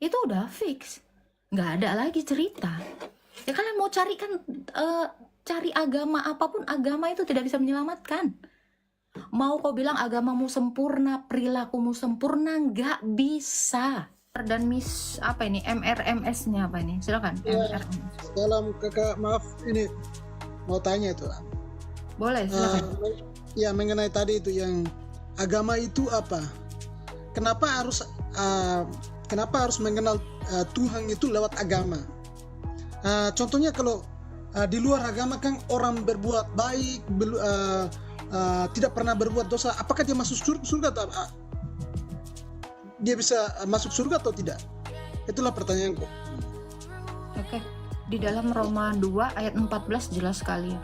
itu udah fix, nggak ada lagi cerita. Ya kalian mau cari kan, cari agama apapun, agama itu tidak bisa menyelamatkan. Mau kau bilang agamamu sempurna, perilakumu sempurna, nggak bisa. Dan Miss apa ini, MRMS-nya apa ini? Silakan. Ya, MRMS. salam kakak, maaf ini mau tanya itu. Boleh, silakan. Ya mengenai tadi itu yang agama itu apa? Kenapa harus mengenal Tuhan itu lewat agama? Contohnya kalau di luar agama kan orang berbuat baik, tidak pernah berbuat dosa, apakah dia masuk surga atau dia bisa masuk surga atau tidak? Itulah pertanyaanku. Oke. Di dalam Roma 2 ayat 14 jelas sekali ya.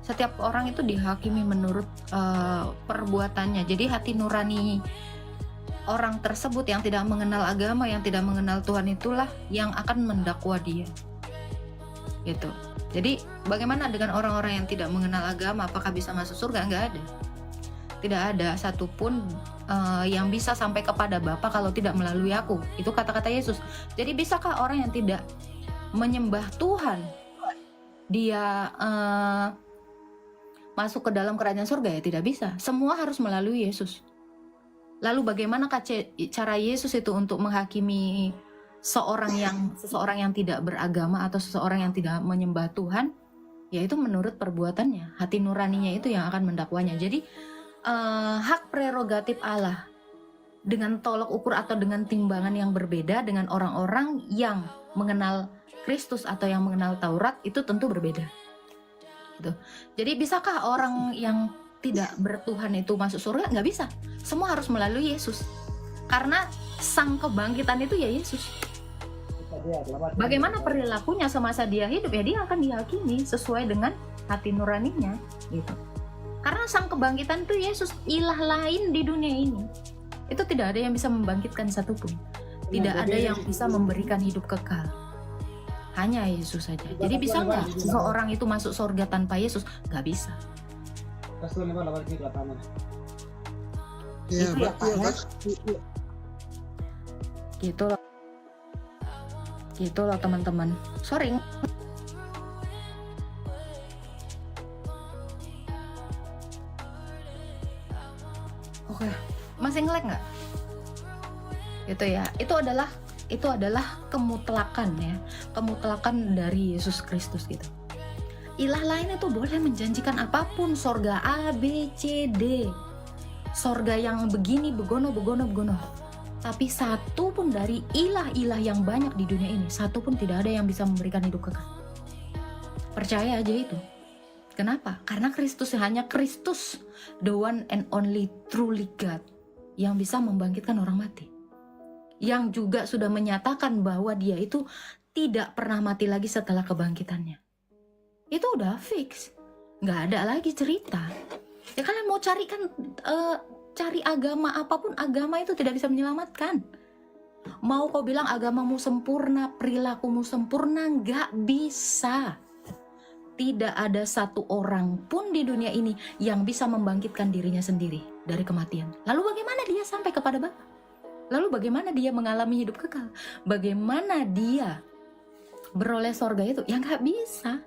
Setiap orang itu dihakimi menurut perbuatannya. Jadi hati nurani orang tersebut yang tidak mengenal agama, yang tidak mengenal Tuhan, itulah yang akan mendakwa dia. Gitu. Jadi bagaimana dengan orang-orang yang tidak mengenal agama? Apakah bisa masuk surga? Enggak ada. Tidak ada satupun yang bisa sampai kepada Bapa kalau tidak melalui aku. Itu kata-kata Yesus. Jadi bisakah orang yang tidak menyembah Tuhan dia masuk ke dalam kerajaan surga? Ya tidak bisa. Semua harus melalui Yesus. Lalu bagaimana cara Yesus itu untuk menghakimi seseorang yang tidak beragama atau seseorang yang tidak menyembah Tuhan? Yaitu menurut perbuatannya. Hati nuraninya itu yang akan mendakwanya. Jadi hak prerogatif Allah dengan tolok ukur atau dengan timbangan yang berbeda dengan orang-orang yang mengenal Kristus atau yang mengenal Taurat itu tentu berbeda. Gitu. Jadi bisakah orang yang tidak bertuhan itu masuk surga? Nggak bisa. Semua harus melalui Yesus. Karena sang kebangkitan itu ya Yesus. Bagaimana perilakunya semasa dia hidup, ya dia akan dihakimi sesuai dengan hati nuraninya gitu. Karena sang kebangkitan itu Yesus, ilah lain di dunia ini itu tidak ada yang bisa membangkitkan satupun. Tidak ada yang bisa memberikan hidup kekal. Hanya Yesus saja. Jadi bisa nggak seseorang itu masuk surga tanpa Yesus? Nggak bisa. Ya, Itu ya Pak ya. Gitu loh teman-teman. Sorry. Oke, masih nge-lag nggak? Gitu ya. Itu adalah kemutlakan ya, kemutlakan dari Yesus Kristus gitu. Ilah lain itu boleh menjanjikan apapun, sorga A, B, C, D, sorga yang begini, begono. Tapi satu pun dari ilah-ilah yang banyak di dunia ini, satu pun tidak ada yang bisa memberikan hidup kekal. Percaya aja itu. Kenapa? Karena Kristus, hanya Kristus, the one and only truly God, yang bisa membangkitkan orang mati. Yang juga sudah menyatakan bahwa dia itu tidak pernah mati lagi setelah kebangkitannya. Itu udah fix. Nggak ada lagi cerita. Ya kalian mau cari kan, cari agama apapun, agama itu tidak bisa menyelamatkan. Mau kau bilang agamamu sempurna, perilakumu sempurna, nggak bisa. Tidak ada satu orang pun di dunia ini yang bisa membangkitkan dirinya sendiri dari kematian. Lalu bagaimana dia sampai kepada Bapa? Lalu bagaimana dia mengalami hidup kekal? Bagaimana dia beroleh sorga itu? Ya nggak bisa.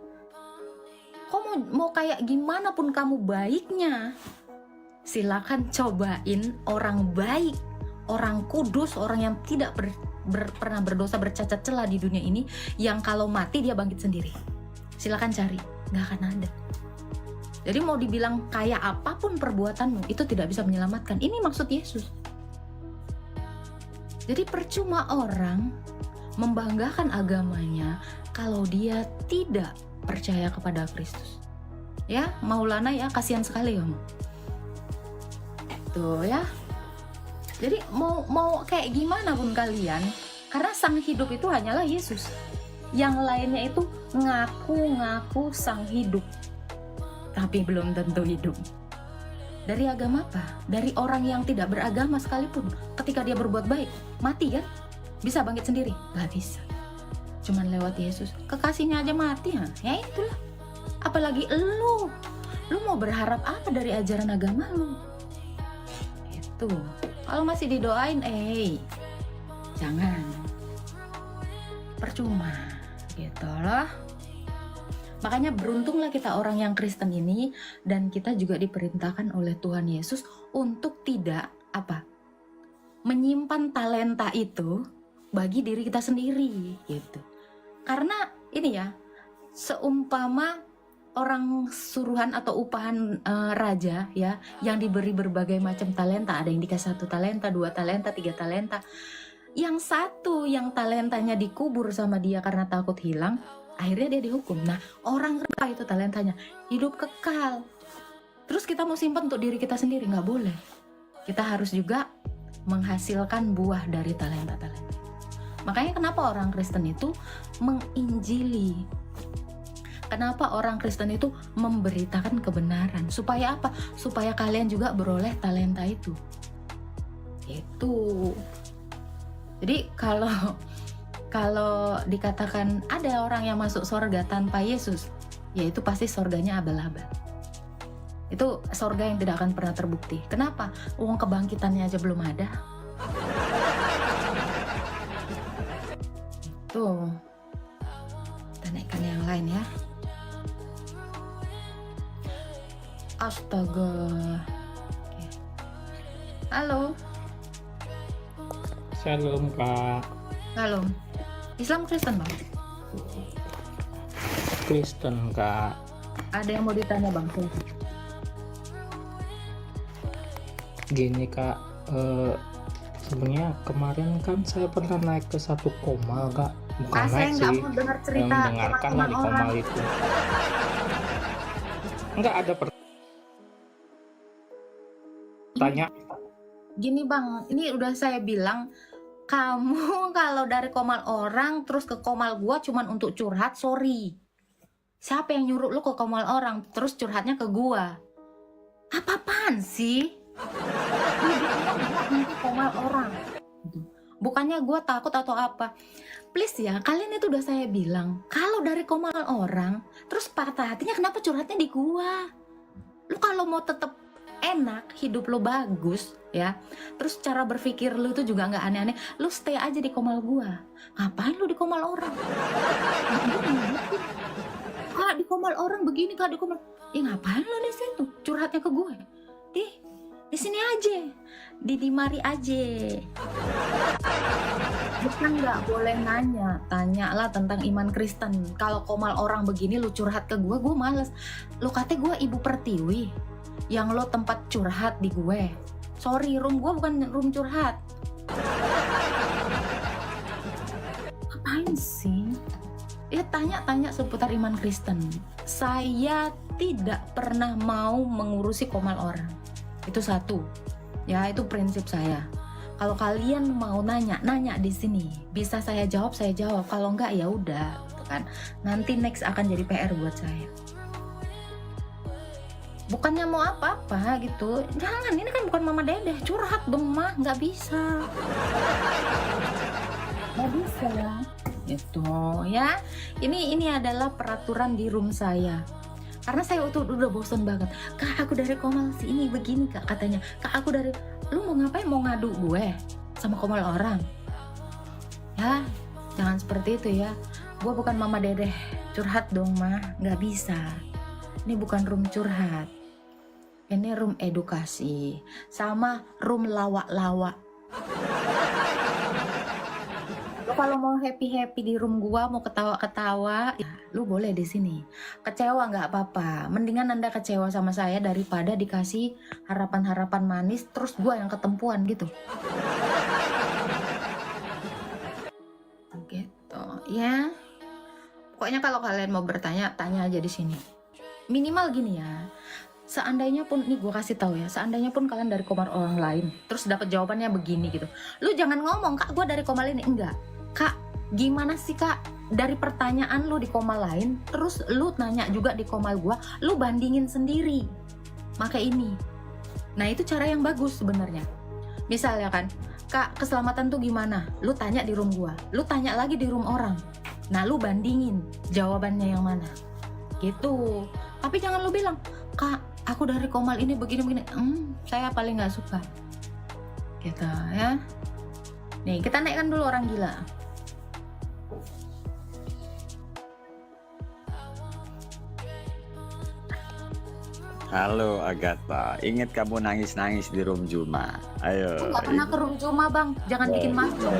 Kok mau kayak gimana pun kamu baiknya, silakan cobain orang baik, orang kudus, orang yang tidak pernah berdosa, bercacat celah di dunia ini, yang kalau mati dia bangkit sendiri. Silakan cari, nggak akan ada. Jadi mau dibilang kayak apapun perbuatanmu, itu tidak bisa menyelamatkan. Ini maksud Yesus. Jadi percuma orang membanggakan agamanya kalau dia tidak percaya kepada Kristus. Ya, Maulana ya, kasihan sekali kamu. Tuh ya. Jadi mau kayak gimana pun kalian, karena sang hidup itu hanyalah Yesus. Yang lainnya itu ngaku-ngaku sang hidup, tapi belum tentu hidup. Dari agama apa? Dari orang yang tidak beragama sekalipun, ketika dia berbuat baik, mati kan? Bisa bangkit sendiri? Gak bisa. Cuman lewat Yesus. Kekasihnya aja mati ya itulah. Apalagi lu mau berharap apa dari ajaran agama lu? Itu. Kalau masih didoain, jangan. percuma gitu loh. Makanya beruntunglah kita orang yang Kristen ini, dan kita juga diperintahkan oleh Tuhan Yesus untuk tidak menyimpan talenta itu bagi diri kita sendiri gitu. Karena ini ya, seumpama orang suruhan atau upahan raja ya, yang diberi berbagai macam talenta, ada yang dikasih 1 talenta, 2 talenta, 3 talenta. Yang satu yang talentanya dikubur sama dia karena takut hilang, akhirnya dia dihukum. Nah, orang apa itu talentanya? Hidup kekal. Terus kita mau simpan untuk diri kita sendiri? Nggak boleh. Kita harus juga menghasilkan buah dari talenta-talenta. Makanya kenapa orang Kristen itu menginjili? Kenapa orang Kristen itu memberitakan kebenaran? Supaya apa? Supaya kalian juga beroleh talenta itu. Itu. Jadi kalau dikatakan ada orang yang masuk surga tanpa Yesus, ya itu pasti surganya abal-abal. Itu surga yang tidak akan pernah terbukti. Kenapa? Uang kebangkitannya aja belum ada. Tuh. Kita naikkan yang lain ya. Astaga. Oke. Halo. Shalom Kak. Halo. Islam Kristen Bang? Kristen Kak. Ada yang mau ditanya Bang? Gini Kak, sebenarnya kemarin kan saya pernah naik ke 1 komal Kak. Bukan Saya naik nggak sih, mau dengar yang cerita mendengarkan lah di teman-teman komal orang. itu. Enggak ada pertanyaan. Gini Bang, ini udah saya bilang, kamu kalau dari komal orang terus ke komal gua cuman untuk curhat, sorry. Siapa yang nyuruh lu ke komal orang terus curhatnya ke gua? Apa-apaan sih? Lu bilang gua nanti komal orang. Bukannya gua takut atau apa. Please ya, kalian itu udah saya bilang, kalau dari komal orang terus patah hatinya kenapa curhatnya di gua? Lu kalau mau tetap enak, hidup lo bagus ya, terus cara berpikir lu itu juga nggak aneh-aneh, lu stay aja di komal gua. Ngapain lu di komal orang? Kak, di komal orang begini, Kak, di komal. Ya ngapain lu di situ? Curhatnya ke gue. Di sini aja. Di mari aja. Bukan nggak boleh nanya, tanyalah tentang iman Kristen. Kalau komal orang begini lu curhat ke gue males. Lu kata gue ibu pertiwi, yang lo tempat curhat di gue. Sorry, room gue bukan room curhat. Ngapain sih? Ya tanya-tanya seputar iman Kristen. Saya tidak pernah mau mengurusi komal orang. Itu satu. Ya, itu prinsip saya. Kalau kalian mau nanya di sini. Bisa saya jawab, saya jawab. Kalau enggak ya udah, gitu kan. Nanti next akan jadi PR buat saya. Bukannya mau apa-apa gitu. Jangan, ini kan bukan Mama Dedeh. Curhat dong, mah. Nggak bisa. Nggak bisa. Gitu ya. Ini adalah peraturan di room saya. Karena saya udah bosan banget. Kak, aku dari komal ini begini Kak katanya. Kak, aku dari, lu mau ngapain? Mau ngadu gue sama komal orang? Ya, jangan seperti itu ya. Gue bukan Mama Dedeh. Curhat dong mah, nggak bisa. Ini bukan room curhat. Ini room edukasi. Sama room lawak-lawak. Lo kalau mau happy-happy di room gua, mau ketawa-ketawa, ya, lu boleh di sini. Kecewa nggak apa-apa. Mendingan Anda kecewa sama saya daripada dikasih harapan-harapan manis terus gua yang ketempuan gitu. Gitu, ya. Pokoknya kalau kalian mau bertanya, tanya aja di sini. Minimal gini ya. Seandainya pun, nih gue kasih tahu ya, seandainya pun kalian dari komal orang lain, terus dapat jawabannya begini gitu, lu jangan ngomong Kak gue dari komal ini, enggak. Kak, gimana sih Kak, dari pertanyaan lu di komal lain, terus lu nanya juga di komal gue, lu bandingin sendiri. Maka ini, nah itu cara yang bagus sebenarnya. Misalnya kan, Kak keselamatan tuh gimana? Lu tanya di room gue, lu tanya lagi di room orang. Nah lu bandingin jawabannya yang mana, gitu. Tapi jangan lu bilang, Kak aku dari komal ini begini-begini, saya paling nggak suka gitu ya. Nih kita naikkan dulu orang gila. Halo Agatha, ingat kamu nangis-nangis di room Juma? Ayo. Aku nggak pernah ke room Juma bang, jangan bikin malu.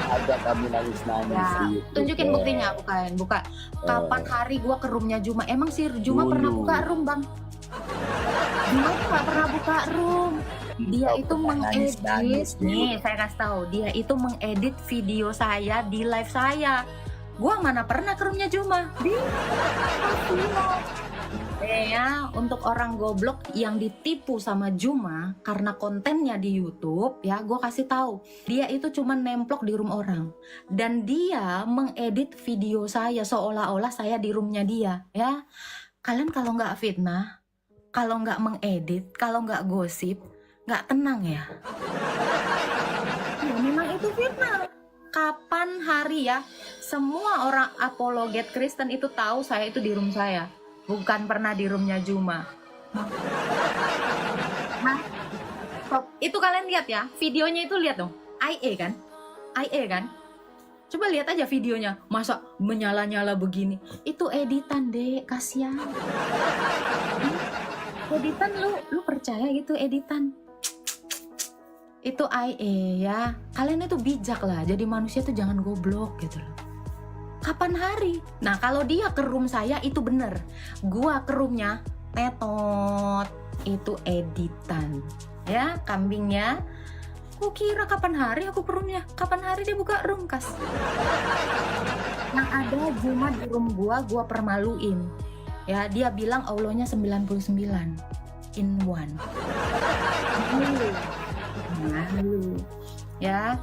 Ada kamu nangis-nangis. Ya, di YouTube. tunjukin buktinya, buka. Kapan hari gua ke roomnya Juma? Emang sih Juma pernah Dulu. buka room bang? Juma tuh nggak pernah buka room. Dia Kau itu pernah mengedit, nangis-nangis di nih saya kasih tahu, dia itu mengedit video saya di live saya. Gua mana pernah ke roomnya Juma? Ya, untuk orang goblok yang ditipu sama Juma karena kontennya di YouTube, ya, gue kasih tahu, dia itu cuma nemplok di room orang dan dia mengedit video saya seolah-olah saya di roomnya dia, ya. Kalian kalau nggak fitnah, kalau nggak mengedit, kalau nggak gosip, nggak tenang ya. Ya, memang itu fitnah. Kapan hari ya, semua orang apologet Kristen itu tahu saya itu di room saya. Bukan pernah di roomnya Juma. Nah, itu kalian lihat ya, videonya itu lihat dong. IE kan? IE kan? Coba lihat aja videonya. Masa menyala-nyala begini? Itu editan, Dek. Kasihan. Editan lu percaya gitu editan? Itu IE ya. Kalian itu bijak lah. Jadi manusia tuh jangan goblok gitu loh. Kapan hari? Nah kalau dia ke room saya itu bener. Gua ke roomnya tetot. Itu editan. Ya kambingnya. Gua kira kapan hari aku ke roomnya. Kapan hari dia buka room kas. Yang ada Juma di room gua permaluin. Ya dia bilang Allahnya 99 in one. Malu. Ya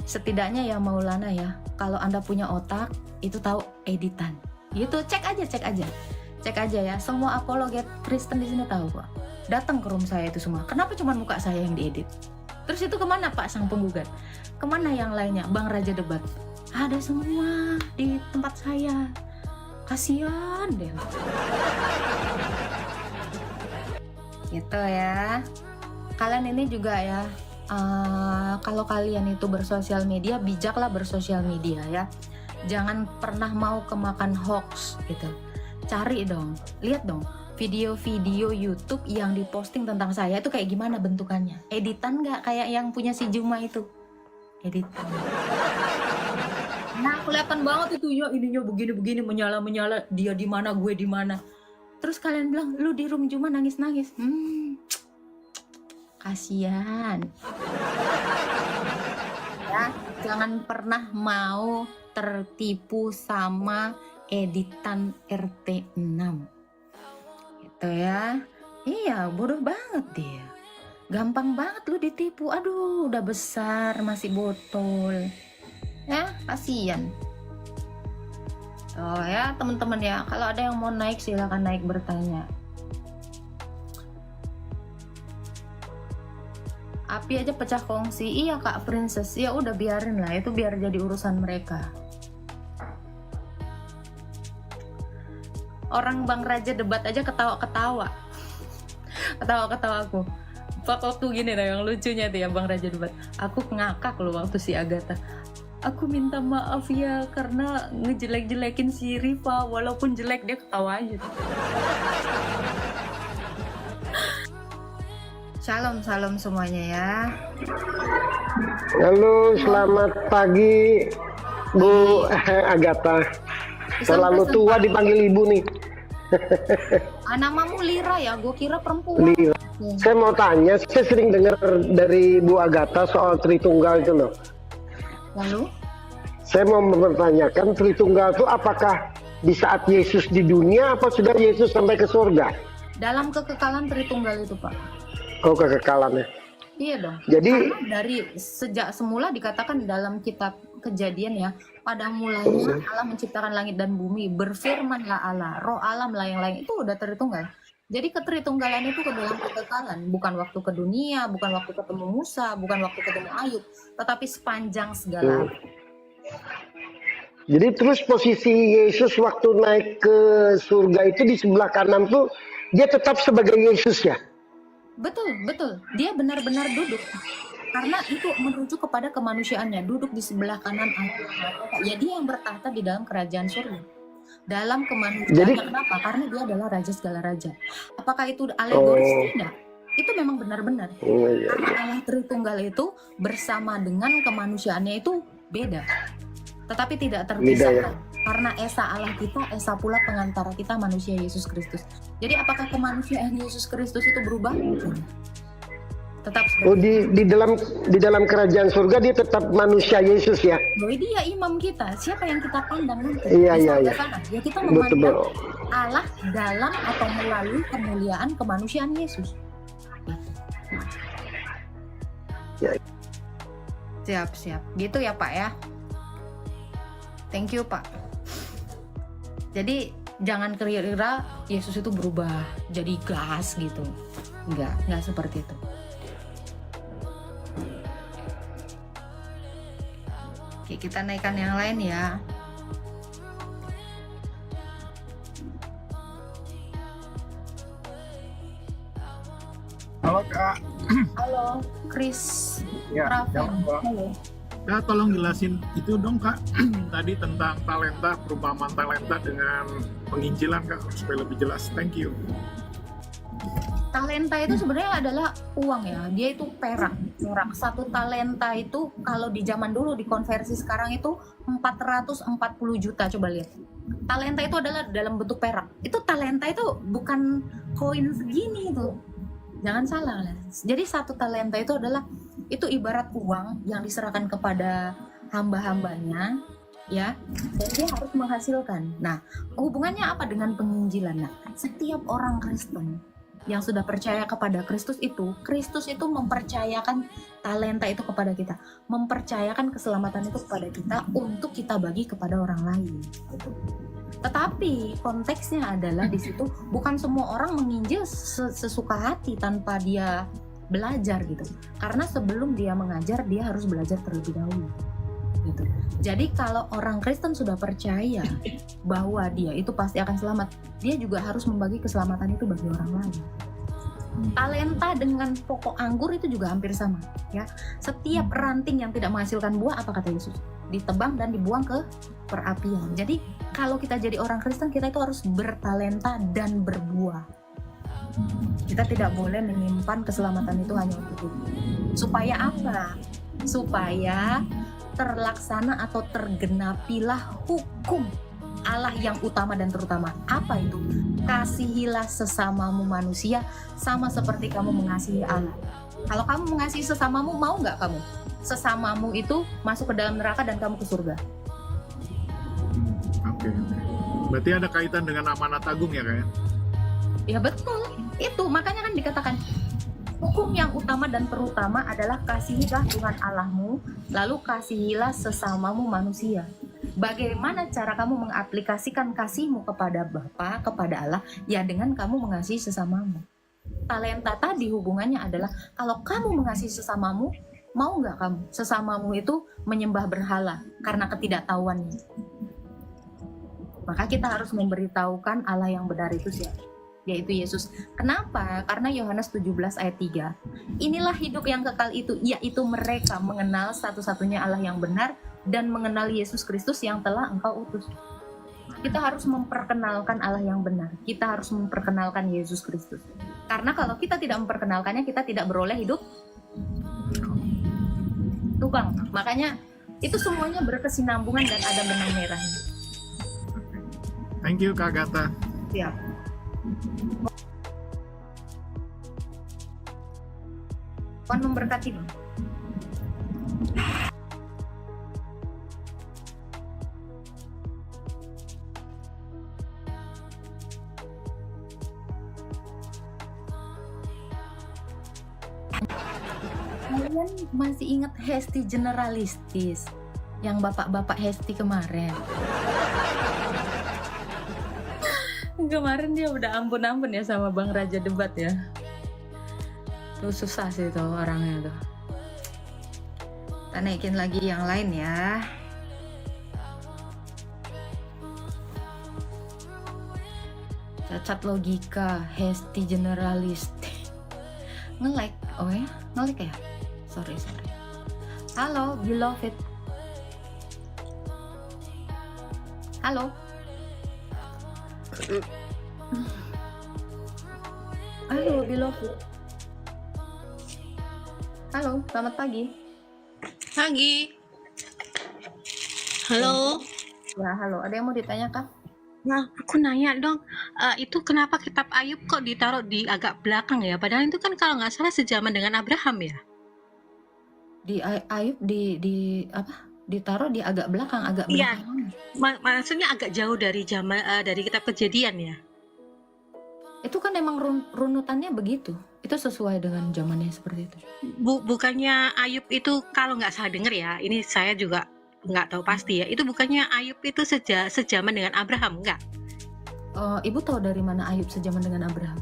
setidaknya ya Maulana ya, kalau Anda punya otak itu tahu editan. Gitu, cek aja ya. Semua apologet Kristen di sini tahu kok. Datang ke room saya itu semua. Kenapa cuma muka saya yang diedit? Terus itu kemana Pak sang penggugat? Kemana yang lainnya? Bang Raja Debat. Ada semua di tempat saya. Kasian deh. Gitu ya. Kalian ini juga ya. Kalau kalian itu bersosial media, bijaklah bersosial media ya. Jangan pernah mau kemakan hoax gitu. Cari dong, lihat dong video-video YouTube yang diposting tentang saya itu kayak gimana bentukannya. Editan nggak kayak yang punya si Juma itu? Editan. Nah kelihatan banget itu ya ininya begini-begini menyala-menyala, dia di mana gue di mana. Terus kalian bilang lu di room Juma nangis-nangis. Kasian. Ya, jangan pernah mau tertipu sama editan RT 6. Gitu ya. Iya, bodoh banget dia. Gampang banget lu ditipu. Aduh, udah besar masih botol. Ya, kasian. Oh ya, teman-teman ya, kalau ada yang mau naik silakan naik bertanya. Api aja pecah kongsi, iya Kak Princess, ya udah biarin lah, itu biar jadi urusan mereka. Orang Bang Raja Debat aja ketawa-ketawa, ketawa-ketawa aku. Waktu gini dah yang lucunya tuh ya Bang Raja Debat, aku ngakak loh waktu si Agatha. Aku minta maaf ya karena ngejelek-jelekin si Riva, walaupun jelek dia ketawa aja. Salam semuanya ya. Halo, selamat pagi Bu Agatha. Terlalu tua dipanggil ibu nih. Namamu Lira ya, gue kira perempuan. Lira. Saya mau tanya, saya sering dengar dari Bu Agatha soal Tritunggal itu loh. Lalu? Saya mau mempertanyakan Tritunggal itu apakah di saat Yesus di dunia apa sudah Yesus sampai ke surga? Dalam kekekalan Tritunggal itu Pak. Oh, kekekalannya. Iya dong. Jadi karena dari sejak semula dikatakan dalam kitab Kejadian ya, pada mulanya Allah menciptakan langit dan bumi, berfirmanlah Allah, roh alam lah yang lain, itu udah Tritunggal. Jadi ketritunggalan itu ke dalam kekekalan, bukan waktu ke dunia, bukan waktu ketemu Musa, bukan waktu ketemu Ayub, tetapi sepanjang segala. Jadi terus posisi Yesus waktu naik ke surga itu di sebelah kanan tuh dia tetap sebagai Yesus ya? Betul. Dia benar-benar duduk. Karena itu merujuk kepada kemanusiaannya, duduk di sebelah kanan Allah. Ya dia yang bertahta di dalam kerajaan surga. dalam Jadi- kemanusiaannya. Kenapa? Karena dia adalah raja segala raja. Apakah itu alegoris? Oh. Tidak. Itu memang benar-benar. Oh, iya. Karena Allah Tritunggal itu bersama dengan kemanusiaannya itu beda, tetapi tidak terpisahkan. Karena Esa Allah kita, Esa pula pengantara kita manusia Yesus Kristus. Jadi apakah kemanusiaan Yesus Kristus itu berubah? Tidak. Tetap Oh, seperti di dalam kerajaan surga dia tetap manusia Yesus ya. bahwa dia imam kita. Siapa yang kita pandang nanti? Iya, Di iya, surga iya. sana. Ya kita Betul. memandang Allah dalam atau melalui kemuliaan kemanusiaan Yesus. Ya. Siap. Gitu ya Pak ya. Thank you Pak. Jadi jangan kira-kira Yesus itu berubah jadi gas gitu. Enggak seperti itu. Oke, kita naikkan yang lain ya. Halo Kak, Halo, Chris ya, Raven. Kak. Halo. Kak tolong jelasin itu dong Kak, tadi tentang talenta, perumpamaan talenta dengan penginjilan Kak, supaya lebih jelas. Thank you. Talenta itu sebenarnya adalah uang ya. Dia itu perak. Satu talenta itu kalau di zaman dulu dikonversi sekarang itu 440 juta. Coba lihat. Talenta itu adalah dalam bentuk perak. Itu talenta itu bukan koin segini itu. Jangan salah. Jadi satu talenta itu adalah itu ibarat uang yang diserahkan kepada hamba-hambanya ya, dan dia harus menghasilkan. Nah, hubungannya apa dengan penginjilan? Nah, setiap orang Kristen yang sudah percaya kepada Kristus itu mempercayakan talenta itu kepada kita, mempercayakan keselamatan itu kepada kita untuk kita bagi kepada orang lain. Gitu. Tetapi konteksnya adalah di situ bukan semua orang menginjil sesuka hati tanpa dia belajar gitu. Karena sebelum dia mengajar dia harus belajar terlebih dahulu. Gitu. Jadi kalau orang Kristen sudah percaya bahwa dia itu pasti akan selamat, dia juga harus membagi keselamatan itu bagi orang lain. Talenta dengan pokok anggur itu juga hampir sama, ya. Setiap ranting yang tidak menghasilkan buah, apa kata Yesus? Ditebang dan dibuang ke perapian. Jadi kalau kita jadi orang Kristen, kita itu harus bertalenta dan berbuah. Kita tidak boleh menyimpan keselamatan itu hanya untuk itu. Supaya apa? Supaya terlaksana atau tergenapilah hukum Allah yang utama dan terutama. Apa itu? Kasihilah sesamamu manusia sama seperti kamu mengasihi Allah. Kalau kamu mengasihi sesamamu, mau nggak kamu sesamamu itu masuk ke dalam neraka dan kamu ke surga? Oke. Berarti ada kaitan dengan amanat agung ya Kak ya? Ya betul, itu makanya kan dikatakan hukum yang utama dan terutama adalah kasihilah Tuhan Allahmu, lalu kasihilah sesamamu manusia. Bagaimana cara kamu mengaplikasikan kasihmu kepada Bapa, kepada Allah? Ya dengan kamu mengasihi sesamamu. Talenta tadi hubungannya adalah kalau kamu mengasihi sesamamu, mau nggak kamu sesamamu itu menyembah berhala karena ketidaktahuannya? Maka kita harus memberitahukan Allah yang benar itu siapa, yaitu Yesus. Kenapa? Karena Yohanes 17 ayat 3. Inilah hidup yang kekal itu, yaitu mereka mengenal satu-satunya Allah yang benar dan mengenal Yesus Kristus yang telah engkau utus. Kita harus memperkenalkan Allah yang benar. Kita harus memperkenalkan Yesus Kristus. Karena kalau kita tidak memperkenalkannya, kita tidak beroleh hidup. Tuh Bang, makanya itu semuanya berkesinambungan dan ada benang merahnya. Thank you Kak Agatha. Siap. Tuhan memberkati dong. Kalian masih ingat Hesti Generalistis yang bapak-bapak Hesti kemarin? Kemarin dia udah ampun-ampun ya sama Bang Raja Debat ya. Tuh susah sih tuh orangnya tuh. Kita naikin lagi yang lain ya. Cacat logika, Hesti Generalistis. Nge-like, oh ya? Nge-like ya? Sorry. Halo, beloved. Halo. Halo, Biloku. Halo, selamat pagi. Pagi. Halo. Ya, halo. Ada yang mau ditanyakan? Nah, aku nanya dong, itu kenapa kitab Ayub kok ditaruh di agak belakang ya? Padahal itu kan kalau nggak salah sejaman dengan Abraham ya? Di Ayub di apa? Ditaruh di agak belakang, agak Iya. belakang. Maksudnya agak jauh dari zaman dari kitab Kejadian ya? Itu kan emang runutannya begitu. Itu sesuai dengan zamannya seperti itu. Bukannya Ayub itu kalau nggak salah dengar ya, ini saya juga nggak tahu pasti ya. Itu bukannya Ayub itu sejaman dengan Abraham nggak? Ibu tahu dari mana Ayub sejaman dengan Abraham?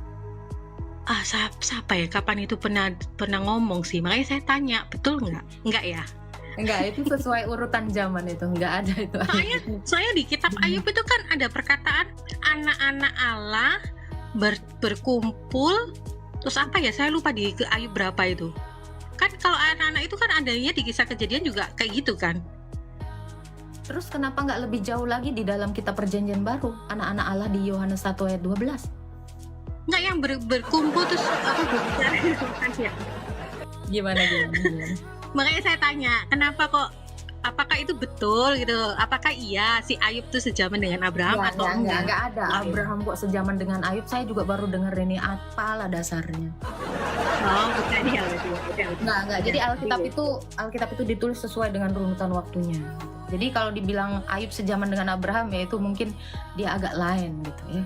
Siapa ya? Kapan itu pernah ngomong sih? Makanya saya tanya, betul nggak? Nggak ya? Enggak, itu sesuai urutan zaman itu. Enggak ada itu. Soalnya di kitab Ayub itu kan ada perkataan anak-anak Allah berkumpul, terus apa ya, saya lupa di Ayub berapa itu. Kan kalau anak-anak itu kan adanya di kisah Kejadian juga kayak gitu kan. Terus kenapa nggak lebih jauh lagi di dalam kitab Perjanjian Baru, anak-anak Allah di Yohanes 1 ayat 12? Nggak yang berkumpul terus apa berbicara kan ya. Gimana? Makanya saya tanya, kenapa kok, apakah itu betul gitu? Apakah iya si Ayub itu sejaman dengan Abraham atau enggak? Enggak ada Abraham kok sejaman dengan Ayub. Saya juga baru dengar ini, apalah dasarnya. Oh, bukan ya, betul. Enggak. Jadi Alkitab itu ditulis sesuai dengan runutan waktunya. Jadi kalau dibilang Ayub sejaman dengan Abraham, ya itu mungkin dia agak lain gitu ya.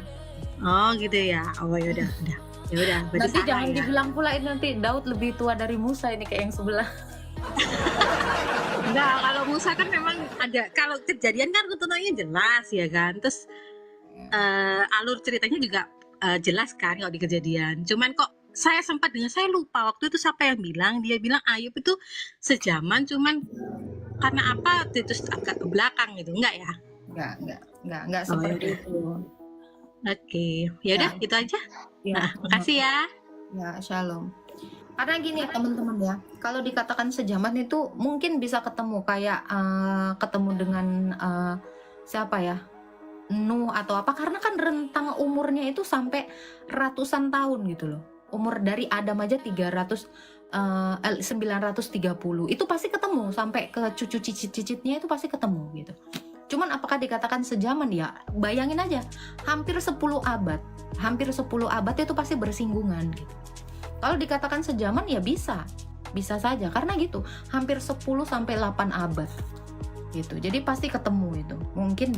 Oh gitu ya. Oh ya udah. Ya udah. Nanti jangan dibilang pula ini nanti Daud lebih tua dari Musa ini kayak yang sebelah. Enggak, kalau Musa kan memang ada, kalau Kejadian kan runutannya jelas ya kan. Terus alur ceritanya juga jelas kan kalau di Kejadian. Cuman kok saya sempat dengar, saya lupa waktu itu siapa yang bilang, dia bilang Ayub itu sejaman, cuman karena apa terus agak ke belakang gitu, enggak ya? Enggak seperti itu. Oke, ya udah itu aja. Ya, Nah, makasih ya. Ya, shalom. Karena gini teman-teman ya, kalau dikatakan sejaman itu mungkin bisa ketemu kayak ketemu dengan siapa ya, Nuh atau apa, karena kan rentang umurnya itu sampai ratusan tahun gitu loh. Umur dari Adam aja 930 itu pasti ketemu sampai ke cucu cicit-cicitnya itu pasti ketemu gitu. Cuman apakah dikatakan sejaman ya? Bayangin aja, hampir 10 abad itu pasti bersinggungan gitu. Kalau dikatakan sejaman ya bisa saja karena gitu, hampir 10 sampai 8 abad gitu. Jadi pasti ketemu itu. Mungkin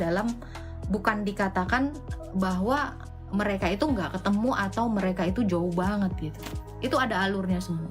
bukan dikatakan bahwa mereka itu nggak ketemu atau mereka itu jauh banget gitu. Itu ada alurnya semua.